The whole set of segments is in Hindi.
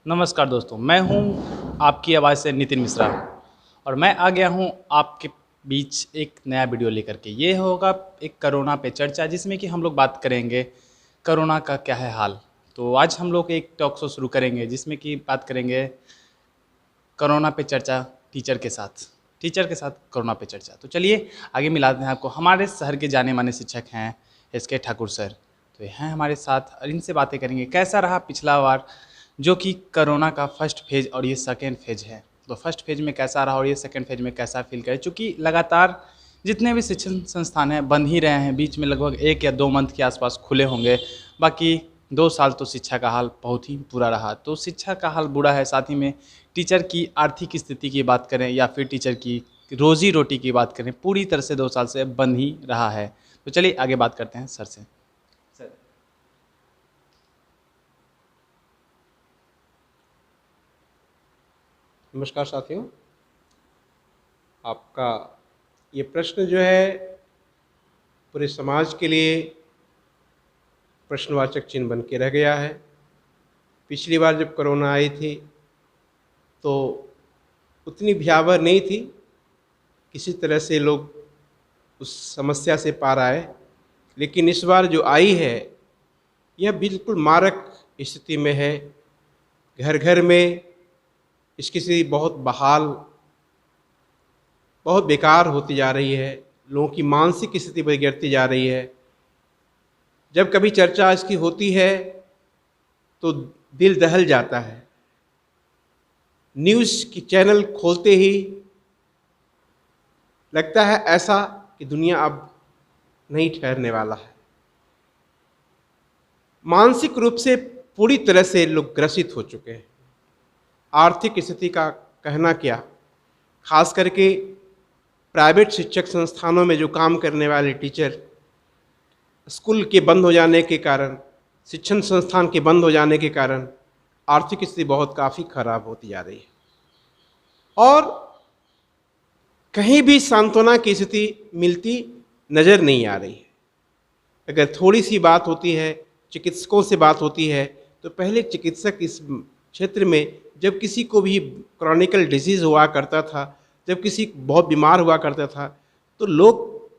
नमस्कार दोस्तों, मैं हूं आपकी आवाज़ से नितिन मिश्रा और मैं आ गया हूं आपके बीच एक नया वीडियो लेकर के। ये होगा एक कोरोना पे चर्चा, जिसमें कि हम लोग बात करेंगे कोरोना का क्या है हाल। तो आज हम लोग एक टॉक शो शुरू करेंगे जिसमें कि बात करेंगे कोरोना पे चर्चा टीचर के साथ कोरोना पे चर्चा। तो चलिए आगे मिलाते हैं आपको। हमारे शहर के जाने माने शिक्षक हैं SK ठाकुर सर, तो ये हैं हमारे साथ और इनसे बातें करेंगे कैसा रहा पिछला बार जो कि कोरोना का फर्स्ट फेज़ और ये सेकेंड फेज़ है। तो फर्स्ट फेज़ में कैसा रहा और ये सेकेंड फेज़ में कैसा फील करें, चूँकि लगातार जितने भी शिक्षण संस्थान हैं बंद ही रहे हैं। बीच में लगभग 1 या 2 मंथ के आसपास खुले होंगे, बाकी 2 साल तो शिक्षा का हाल बहुत ही बुरा रहा। तो शिक्षा का हाल बुरा है, साथ ही में टीचर की आर्थिक स्थिति की बात करें या फिर टीचर की रोज़ी रोटी की बात करें, पूरी तरह से 2 साल से बंद ही रहा है। तो चलिए आगे बात करते हैं सर से। सर, नमस्कार साथियों, आपका ये प्रश्न जो है पूरे समाज के लिए प्रश्नवाचक चिन्ह बन के रह गया है। पिछली बार जब कोरोना आई थी तो उतनी भयावह नहीं थी, किसी तरह से लोग उस समस्या से पार आए। लेकिन इस बार जो आई है यह बिल्कुल मारक स्थिति में है। घर घर में इसकी स्थिति बहुत बहाल, बहुत बेकार होती जा रही है। लोगों की मानसिक स्थिति बिगड़ती जा रही है। जब कभी चर्चा इसकी होती है तो दिल दहल जाता है। न्यूज़ की चैनल खोलते ही लगता है ऐसा कि दुनिया अब नहीं ठहरने वाला है। मानसिक रूप से पूरी तरह से लोग ग्रसित हो चुके हैं। आर्थिक स्थिति का कहना क्या, खास करके प्राइवेट शिक्षक संस्थानों में जो काम करने वाले टीचर, स्कूल के बंद हो जाने के कारण, शिक्षण संस्थान के बंद हो जाने के कारण आर्थिक स्थिति बहुत काफ़ी खराब होती जा रही है और कहीं भी सांत्वना की स्थिति मिलती नज़र नहीं आ रही है। अगर थोड़ी सी बात होती है, चिकित्सकों से बात होती है, तो पहले चिकित्सक इस क्षेत्र में जब किसी को भी क्रॉनिकल डिजीज़ हुआ करता था, जब किसी बहुत बीमार हुआ करता था, तो लोग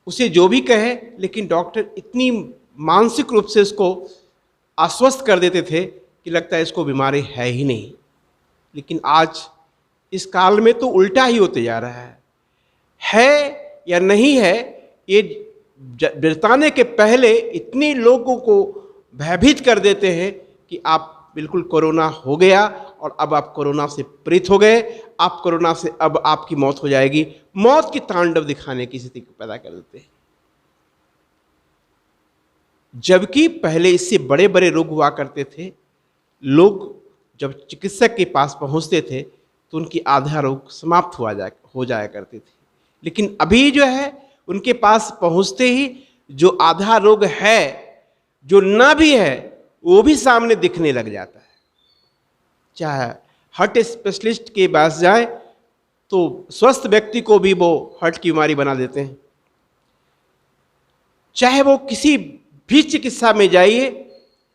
उसे जो भी कहे, लेकिन डॉक्टर इतनी मानसिक रूप से उसको आश्वस्त कर देते थे कि लगता है इसको बीमारी है ही नहीं। लेकिन आज इस काल में तो उल्टा ही होते जा रहा है या नहीं है, ये बताने के पहले इतने लोगों को भयभीत कर देते हैं कि आप बिल्कुल कोरोना हो गया और अब आप कोरोना से पीड़ित हो गए, आप कोरोना से अब आपकी मौत हो जाएगी, मौत की तांडव दिखाने की स्थिति को पैदा कर देते हैं। जबकि पहले इससे बड़े बड़े रोग हुआ करते थे। लोग जब चिकित्सक के पास पहुंचते थे तो उनकी आधा रोग समाप्त हो जाया करते थे। लेकिन अभी जो है उनके पास पहुंचते ही जो आधा रोग है, जो ना भी है, वो भी सामने दिखने लग जाता है। चाहे हार्ट स्पेशलिस्ट के पास जाए तो स्वस्थ व्यक्ति को भी वो हार्ट की बीमारी बना देते हैं। चाहे वो किसी भी चिकित्सा में जाइए,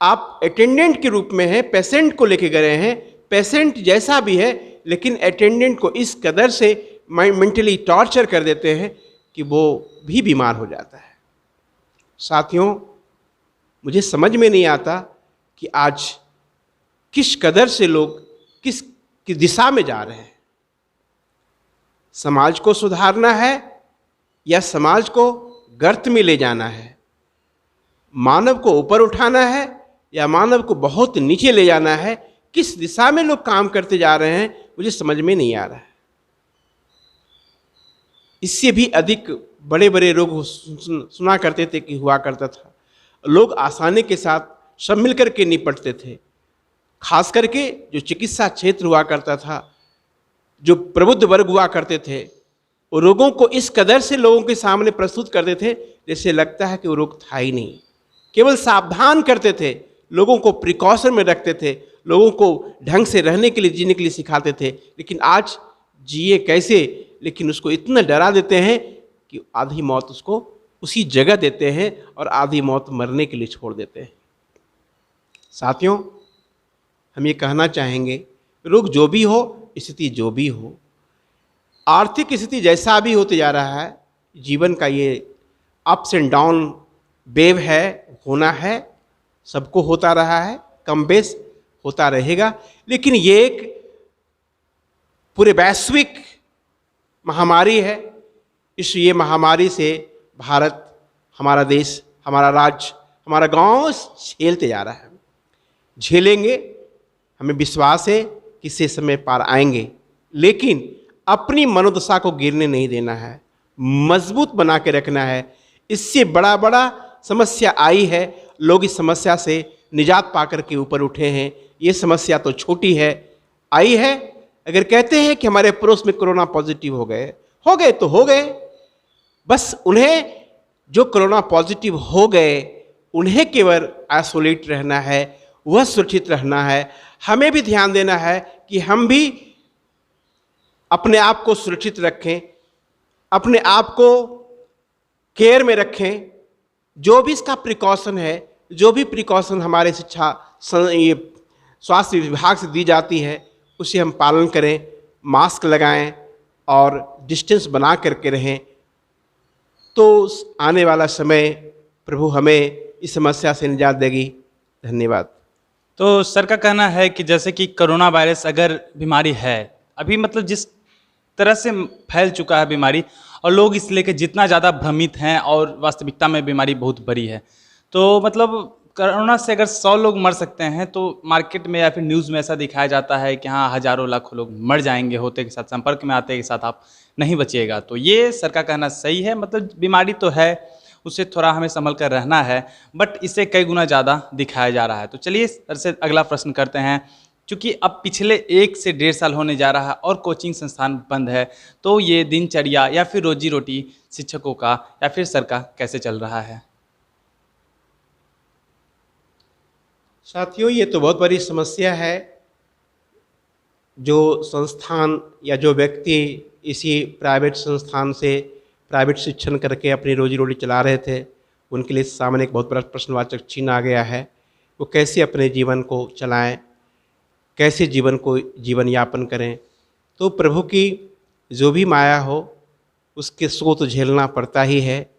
आप अटेंडेंट के रूप में हैं, पेशेंट को लेके गए हैं, पेशेंट जैसा भी है, लेकिन अटेंडेंट को इस कदर से मेंटली टॉर्चर कर देते हैं कि वो भी बीमार हो जाता है। साथियों, मुझे समझ में नहीं आता कि आज किस कदर से लोग किस दिशा में जा रहे हैं। समाज को सुधारना है या समाज को गर्त में ले जाना है? मानव को ऊपर उठाना है या मानव को बहुत नीचे ले जाना है? किस दिशा में लोग काम करते जा रहे हैं, मुझे समझ में नहीं आ रहा है। इससे भी अधिक बड़े बड़े रोग सुना करते थे कि हुआ करता था। लोग आसानी के साथ सब मिलकर के निपटते थे। खास करके जो चिकित्सा क्षेत्र हुआ करता था, जो प्रबुद्ध वर्ग हुआ करते थे, वो रोगों को इस कदर से लोगों के सामने प्रस्तुत करते थे जैसे लगता है कि वो रोग था ही नहीं। केवल सावधान करते थे, लोगों को प्रिकॉशन में रखते थे, लोगों को ढंग से रहने के लिए, जीने के लिए सिखाते थे। लेकिन आज जिए कैसे, लेकिन उसको इतना डरा देते हैं कि आधी मौत उसको उसी जगह देते हैं और आधी मौत मरने के लिए छोड़ देते हैं। साथियों, हम ये कहना चाहेंगे, रोग जो भी हो, स्थिति जो भी हो, आर्थिक स्थिति जैसा भी होते जा रहा है, जीवन का ये अप्स एंड डाउन वेव है, होना है, सबको होता रहा है, कम बेस होता रहेगा। लेकिन ये एक पूरे वैश्विक महामारी है। इस ये महामारी से भारत, हमारा देश, हमारा राज्य, हमारा गांव झेलते जा रहा है। झेलेंगे, हमें विश्वास है कि इससे समय पार आएंगे, लेकिन अपनी मनोदशा को गिरने नहीं देना है, मजबूत बना के रखना है। इससे बड़ा बड़ा समस्या आई है, लोग इस समस्या से निजात पाकर के ऊपर उठे हैं। ये समस्या तो छोटी है, आई है। अगर कहते हैं कि हमारे पड़ोस में कोरोना पॉजिटिव हो गए तो हो गए, बस उन्हें जो कोरोना पॉजिटिव हो गए उन्हें केवल आइसोलेट रहना है, वह सुरक्षित रहना है। हमें भी ध्यान देना है कि हम भी अपने आप को सुरक्षित रखें, अपने आप को केयर में रखें। जो भी इसका प्रिकॉशन है, जो भी प्रिकॉशन हमारे स्वास्थ्य विभाग से दी जाती है, उसे हम पालन करें, मास्क लगाएं और डिस्टेंस बना करके रहें। तो आने वाला समय प्रभु हमें इस समस्या से निजात देगी। धन्यवाद। तो सर का कहना है कि जैसे कि कोरोना वायरस अगर बीमारी है, अभी मतलब जिस तरह से फैल चुका है बीमारी, और लोग इस लेके जितना ज़्यादा भ्रमित हैं, और वास्तविकता में बीमारी बहुत बड़ी है। तो मतलब कोरोना से अगर 100 लोग मर सकते हैं, तो मार्केट में या फिर न्यूज़ में ऐसा दिखाया जाता है कि हाँ हज़ारों लाखों लोग मर जाएंगे, होते के साथ, संपर्क में आते के साथ आप नहीं बचिएगा। तो ये सर का कहना सही है। मतलब बीमारी तो है, उससे थोड़ा हमें संभल कर रहना है, बट इससे कई गुना ज़्यादा दिखाया जा रहा है। तो चलिए सर से अगला प्रश्न करते हैं। चूँकि अब पिछले 1 से 1.5 साल होने जा रहा है और कोचिंग संस्थान बंद है, तो ये दिनचर्या या फिर रोजी रोटी शिक्षकों का या फिर सर का कैसे चल रहा है? साथियों, ये तो बहुत बड़ी समस्या है। जो संस्थान या जो व्यक्ति इसी प्राइवेट संस्थान से प्राइवेट शिक्षण करके अपनी रोजी रोटी चला रहे थे, उनके लिए सामने एक बहुत बड़ा प्रश्नवाचक चिन्ह आ गया है। वो कैसे अपने जीवन को चलाएं, कैसे जीवन यापन करें। तो प्रभु की जो भी माया हो, उसके सो तो झेलना पड़ता ही है,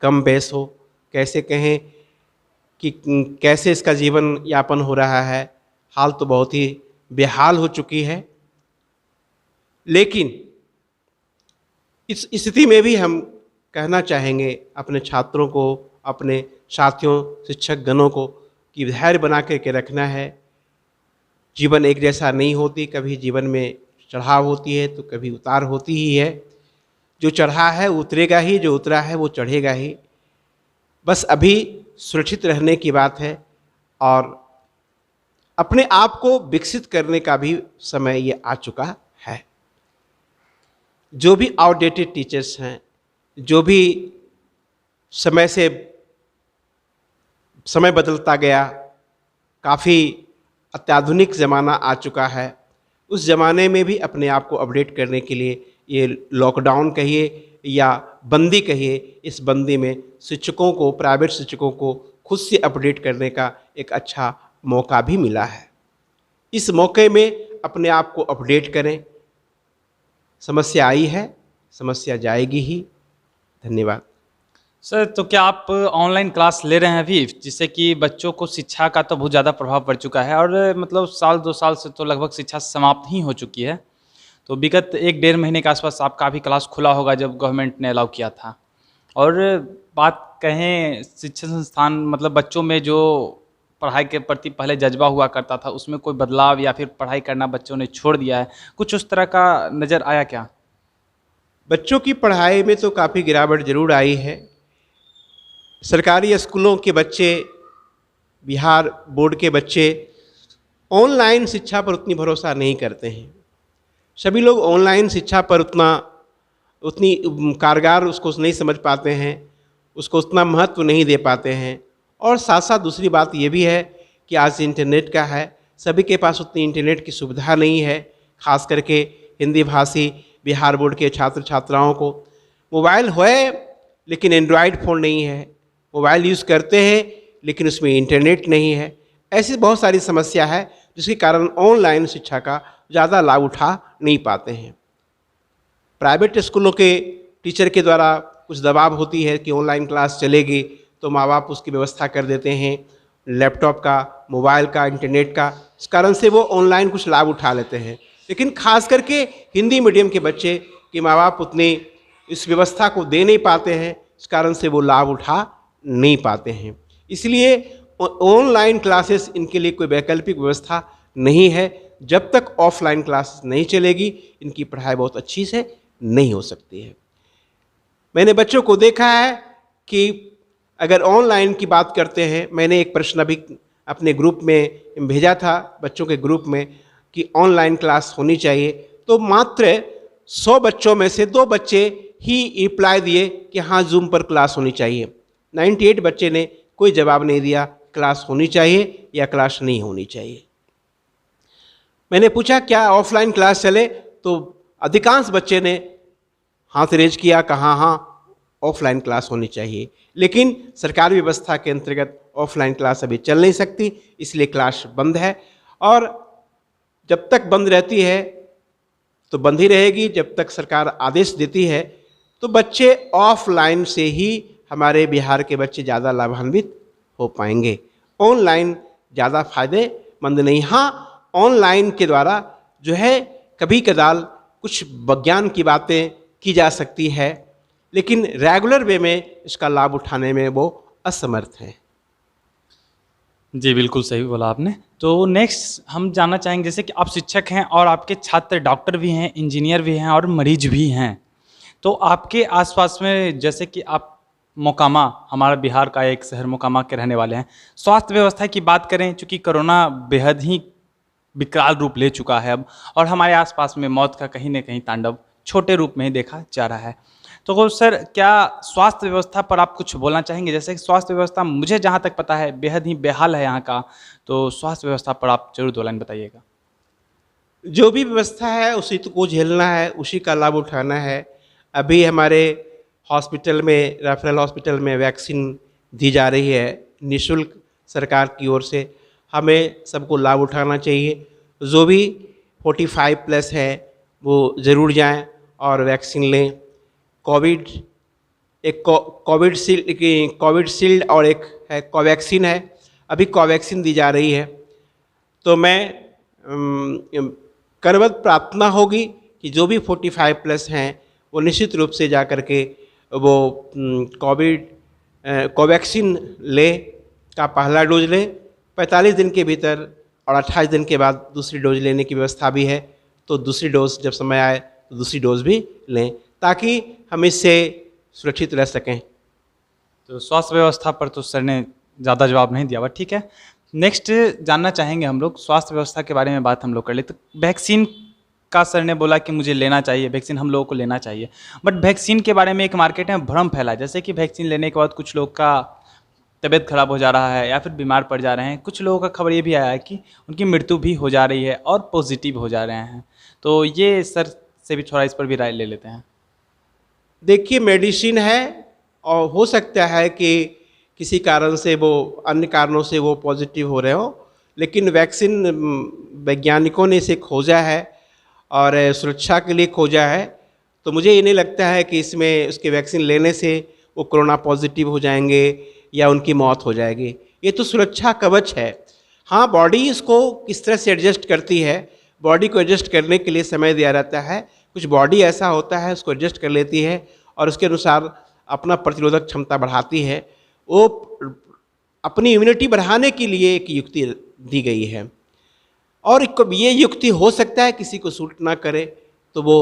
कम बेस हो। कैसे कहें कि कैसे इसका जीवन यापन हो रहा है, हाल तो बहुत ही बेहाल हो चुकी है। लेकिन इस स्थिति में भी हम कहना चाहेंगे अपने छात्रों को, अपने साथियों, शिक्षक गणों को कि धैर्य बना करके रखना है। जीवन एक जैसा नहीं होती, कभी जीवन में चढ़ाव होती है तो कभी उतार होती ही है। जो चढ़ा है उतरेगा ही, जो उतरा है वो चढ़ेगा ही। बस अभी सुरक्षित रहने की बात है, और अपने आप को विकसित करने का भी समय ये आ चुका है। जो भी आउटडेटेड टीचर्स हैं, जो भी समय बदलता गया, काफ़ी अत्याधुनिक ज़माना आ चुका है, उस ज़माने में भी अपने आप को अपडेट करने के लिए ये लॉकडाउन कहिए या बंदी कहिए, इस बंदी में शिक्षकों को, प्राइवेट शिक्षकों को खुद से अपडेट करने का एक अच्छा मौका भी मिला है। इस मौके में अपने आप को अपडेट करें। समस्या आई है, समस्या जाएगी ही। धन्यवाद। सर, तो क्या आप ऑनलाइन क्लास ले रहे हैं अभी, जिससे कि बच्चों को शिक्षा का तो बहुत ज़्यादा प्रभाव पड़ चुका है, और मतलब 1-2 साल से तो लगभग शिक्षा समाप्त ही हो चुकी है। तो विगत 1-1.5 महीने के आसपास आपका भी क्लास खुला होगा जब गवर्नमेंट ने अलाउ किया था। और बात कहें शिक्षण संस्थान, मतलब बच्चों में जो पढ़ाई के प्रति पहले जज्बा हुआ करता था, उसमें कोई बदलाव या फिर पढ़ाई करना बच्चों ने छोड़ दिया है, कुछ उस तरह का नज़र आया क्या? बच्चों की पढ़ाई में तो काफ़ी गिरावट जरूर आई है। सरकारी स्कूलों के बच्चे, बिहार बोर्ड के बच्चे ऑनलाइन शिक्षा पर उतनी भरोसा नहीं करते हैं। सभी लोग ऑनलाइन शिक्षा पर उतनी कारगर उसको नहीं समझ पाते हैं, उसको उतना महत्व नहीं दे पाते हैं। और साथ साथ दूसरी बात ये भी है कि आज इंटरनेट का है, सभी के पास उतनी इंटरनेट की सुविधा नहीं है। खास करके हिंदी भाषी बिहार बोर्ड के छात्र छात्राओं को मोबाइल है लेकिन एंड्रॉयड फ़ोन नहीं है, मोबाइल यूज़ करते हैं लेकिन उसमें इंटरनेट नहीं है। ऐसी बहुत सारी समस्या है। जिसके कारण ऑनलाइन शिक्षा का ज़्यादा लाभ उठा नहीं पाते हैं। प्राइवेट स्कूलों के टीचर के द्वारा कुछ दबाव होती है कि ऑनलाइन क्लास चलेगी, तो माँ बाप उसकी व्यवस्था कर देते हैं, लैपटॉप का, मोबाइल का, इंटरनेट का। इस कारण से वो ऑनलाइन कुछ लाभ उठा लेते हैं। लेकिन खास करके हिंदी मीडियम के बच्चे के माँ बाप उतनी इस व्यवस्था को दे नहीं पाते हैं, इस कारण से वो लाभ उठा नहीं पाते हैं। इसलिए ऑनलाइन क्लासेस इनके लिए कोई वैकल्पिक व्यवस्था नहीं है। जब तक ऑफलाइन क्लास नहीं चलेगी, इनकी पढ़ाई बहुत अच्छी से नहीं हो सकती है। मैंने बच्चों को देखा है कि अगर ऑनलाइन की बात करते हैं, मैंने एक प्रश्न अभी अपने ग्रुप में भेजा था, बच्चों के ग्रुप में, कि ऑनलाइन क्लास होनी चाहिए, तो मात्र 100 बच्चों में से 2 बच्चे ही रिप्लाई दिए कि हाँ जूम पर क्लास होनी चाहिए। 98 बच्चे ने कोई जवाब नहीं दिया क्लास होनी चाहिए या क्लास नहीं होनी चाहिए। मैंने पूछा क्या ऑफलाइन क्लास चले, तो अधिकांश बच्चे ने हाथ रेज किया, कहा हाँ ऑफलाइन क्लास होनी चाहिए। लेकिन सरकारी व्यवस्था के अंतर्गत ऑफलाइन क्लास अभी चल नहीं सकती, इसलिए क्लास बंद है। और जब तक बंद रहती है तो बंद ही रहेगी, जब तक सरकार आदेश देती है। तो बच्चे ऑफलाइन से ही, हमारे बिहार के बच्चे ज़्यादा लाभान्वित हो पाएंगे। ऑनलाइन ज़्यादा फायदेमंद नहीं। हाँ, ऑनलाइन के द्वारा जो है कभी कदाल कुछ विज्ञान की बातें की जा सकती है, लेकिन रेगुलर वे में इसका लाभ उठाने में वो असमर्थ हैं। जी बिल्कुल सही बोला आपने। तो नेक्स्ट हम जानना चाहेंगे, जैसे कि आप शिक्षक हैं और आपके छात्र डॉक्टर भी हैं, इंजीनियर भी हैं और मरीज भी हैं, तो आपके आसपास में, जैसे कि आप मोकामा, हमारा बिहार का एक शहर मोकामा के रहने वाले हैं, स्वास्थ्य व्यवस्था की बात करें, चूँकि कोरोना बेहद ही विकराल रूप ले चुका है अब, और हमारे आसपास में मौत का कहीं न कहीं तांडव छोटे रूप में ही देखा जा रहा है। तो सर, क्या स्वास्थ्य व्यवस्था पर आप कुछ बोलना चाहेंगे? जैसे कि स्वास्थ्य व्यवस्था मुझे जहाँ तक पता है बेहद ही बेहाल है यहाँ का, तो स्वास्थ्य व्यवस्था पर आप जरूर 2 लाइन बताइएगा। जो भी व्यवस्था है उसी को झेलना है, उसी का लाभ उठाना है। अभी हमारे हॉस्पिटल में, रेफरल हॉस्पिटल में वैक्सीन दी जा रही है निःशुल्क सरकार की ओर से। हमें सबको लाभ उठाना चाहिए। जो भी 45 प्लस है वो ज़रूर जाएं और वैक्सीन लें। कोविड शील्ड और एक है कोवैक्सीन है, अभी कोवैक्सीन दी जा रही है। तो मैं करवत प्रार्थना होगी कि जो भी 45 प्लस हैं वो निश्चित रूप से जा कर के वो कोवैक्सीन ले का पहला डोज लें। 45 दिन के भीतर और 28 दिन के बाद दूसरी डोज लेने की व्यवस्था भी है। तो दूसरी डोज जब समय आए तो दूसरी डोज भी लें, ताकि हम इससे सुरक्षित रह सकें। तो स्वास्थ्य व्यवस्था पर तो सर ने ज़्यादा जवाब नहीं दिया हुआ, ठीक है। नेक्स्ट जानना चाहेंगे हम लोग, स्वास्थ्य व्यवस्था के बारे में बात हम लोग कर ले। तो वैक्सीन का सर ने बोला कि मुझे लेना चाहिए, वैक्सीन हम लोगों को लेना चाहिए, बट वैक्सीन के बारे में एक मार्केट में भ्रम फैला है, जैसे कि वैक्सीन लेने के बाद कुछ लोग का तबीयत खराब हो जा रहा है या फिर बीमार पड़ जा रहे हैं। कुछ लोगों का खबर ये भी आया है कि उनकी मृत्यु भी हो जा रही है और पॉजिटिव हो जा रहे हैं। तो ये सर से भी थोड़ा इस पर भी राय ले लेते हैं। देखिए, मेडिसिन है और हो सकता है कि किसी कारण से वो, अन्य कारणों से वो पॉजिटिव हो रहे हो, लेकिन वैक्सीन वैज्ञानिकों ने इसे खोजा है और सुरक्षा के लिए खोजा है। तो मुझे ये नहीं लगता है कि इसमें उसके वैक्सीन लेने से वो कोरोना पॉजिटिव हो जाएंगे या उनकी मौत हो जाएगी। ये तो सुरक्षा कवच है। हाँ, बॉडी इसको किस तरह से एडजस्ट करती है, बॉडी को एडजस्ट करने के लिए समय दिया रहता है। कुछ बॉडी ऐसा होता है उसको एडजस्ट कर लेती है और उसके अनुसार अपना प्रतिरोधक क्षमता बढ़ाती है। वो अपनी इम्यूनिटी बढ़ाने के लिए एक युक्ति दी गई है, और ये युक्ति हो सकता है किसी को सूट ना करे तो वो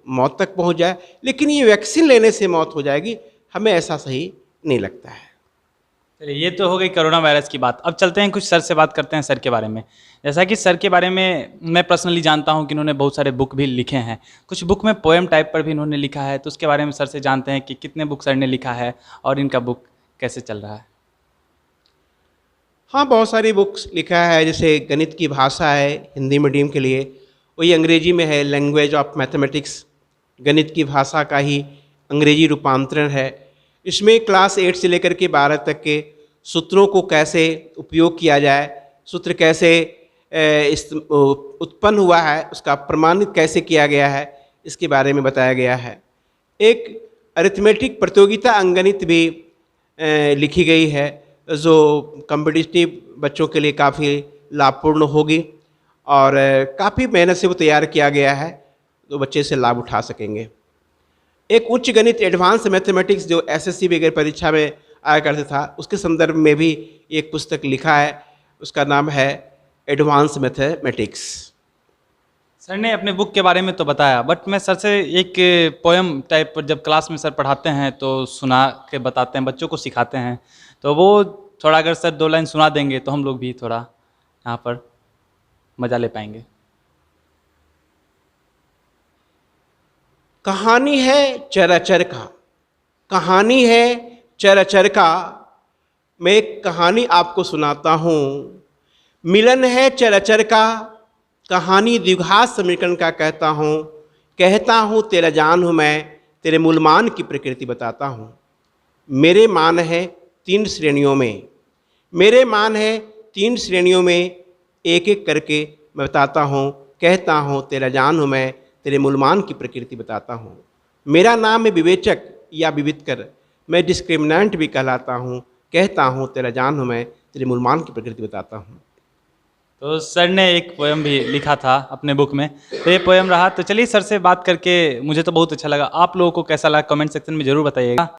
मौत तक पहुंच जाए, लेकिन ये वैक्सीन लेने से मौत हो जाएगी, हमें ऐसा सही नहीं लगता है। चलिए, ये तो हो गई कोरोना वायरस की बात। अब चलते हैं कुछ सर से बात करते हैं सर के बारे में। जैसा कि सर के बारे में मैं पर्सनली जानता हूं कि इन्होंने बहुत सारे बुक भी लिखे हैं, कुछ बुक में पोएम टाइप पर भी इन्होंने लिखा है। तो उसके बारे में सर से जानते हैं कि कितने बुक सर ने लिखा है और इनका बुक कैसे चल रहा है। हाँ, बहुत सारी बुक्स लिखा है। जैसे गणित की भाषा है हिंदी मीडियम के लिए, वही अंग्रेजी में है, लैंग्वेज ऑफ मैथमेटिक्स, गणित की भाषा का ही अंग्रेजी रूपांतरण है। इसमें क्लास 8 से लेकर के 12 तक के सूत्रों को कैसे उपयोग किया जाए, सूत्र कैसे उत्पन्न हुआ है, उसका प्रमाणित कैसे किया गया है, इसके बारे में बताया गया है। एक अरिथमेटिक प्रतियोगिता अंकगणित भी लिखी गई है, जो कॉम्पिटिटिव बच्चों के लिए काफ़ी लाभपूर्ण होगी और काफ़ी मेहनत से वो तैयार किया गया है, तो बच्चे से लाभ उठा सकेंगे। एक उच्च गणित एडवांस मैथमेटिक्स जो एसएससी वगैरह परीक्षा में आया करता था, उसके संदर्भ में भी एक पुस्तक लिखा है, उसका नाम है एडवांस मैथमेटिक्स। सर ने अपने बुक के बारे में तो बताया, बट मैं सर से एक पोएम टाइप पर जब क्लास में सर पढ़ाते हैं तो सुना के बताते हैं, बच्चों को सिखाते हैं, तो वो थोड़ा अगर सर 2 लाइन सुना देंगे तो हम लोग भी थोड़ा यहाँ पर मज़ा ले पाएंगे। कहानी है चराचर का, कहानी है चराचर का, मैं एक कहानी आपको सुनाता हूँ। मिलन है चराचर का, कहानी द्विघात समीकरण का कहता हूँ तेरा जान हूँ मैं, तेरे मूलमान की प्रकृति बताता हूँ। मेरे मान है 3 श्रेणियों में, मेरे मान है 3 श्रेणियों में, एक एक करके मैं बताता हूँ। कहता हूँ तेरा जान हूँ मैं, तेरे मूलमान की प्रकृति बताता हूँ। मेरा नाम है विवेचक या विविधकर, मैं डिस्क्रिमिनेंट भी कहलाता हूँ। कहता हूँ तेरा जान हूँ मैं, तेरे मूलमान की प्रकृति बताता हूँ। तो सर ने एक पोएम भी लिखा था अपने बुक में, तो ये पोएम रहा। तो चलिए सर से बात करके मुझे तो बहुत अच्छा लगा, आप लोगों को कैसा लगा कमेंट सेक्शन में ज़रूर बताइएगा।